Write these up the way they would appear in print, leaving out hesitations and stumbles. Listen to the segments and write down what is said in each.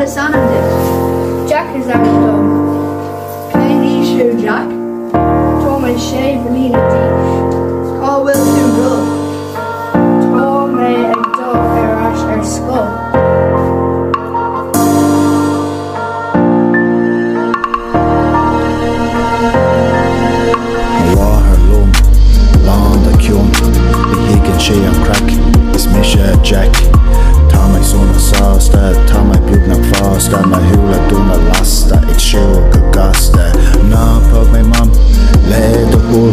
is on dit. Jack is out done. Play these shoe, Jack. Tom and Shay, Belina D. Call will do good. Tom may and dog ash skull. Sé an crack is mis Jack. Tá mai sona sásta, tá mai buúna fásta, na húla dúna lasta, ag siú go gasta. Ná pug mai mam, le do húl,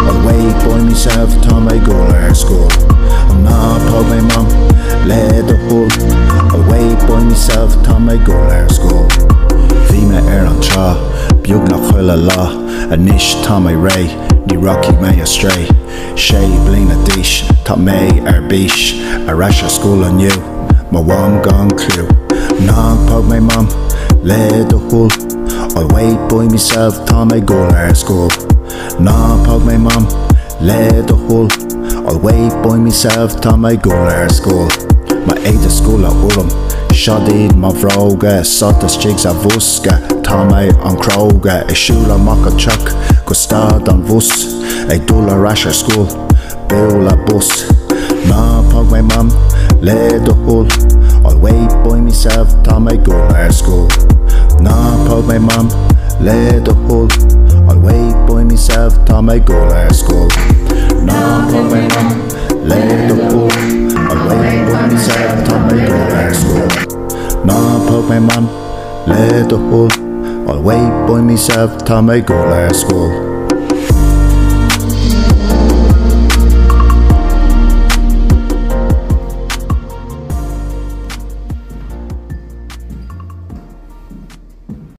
I'll wait by myself, tá mai gúla ar school. Ná pug mai mam, le do húl, I'll wait by myself, tá mai gúla ar school. Bhí me ar an trá, beag na chuile lá, a níis tá mai ré, ní rocky me astray. Sé blina díis, tá mé ar bís, a ras a school aniu, má bhaim gan clú. Ná pug mai mam, le do húl, I'll wait by myself, tá mai gúla ar school. Ná pug mai mam, le do húl, I'll wait by myself, tá mai gúla ar school. Ma éid a school a ulam, Siadaíd má bhróga, sotas jigs a bhuska, tá mai an cróga, I siúla mac a chuck, go stad an bhus, ag dúla ras ar school, beúla bus. Ná pug mai mam, le do húl, I'll wait by myself, tá mai gúla ar school. Ná pug mai mam, le do húl, I'll wait by myself, tá mai gúla ar school. Ná pug mai mam, le do húl, I'll wait by myself, tá mai gúla ar school. Ná pug mai mam, le do húl, I'll wait by myself, tá mai gúla ar school.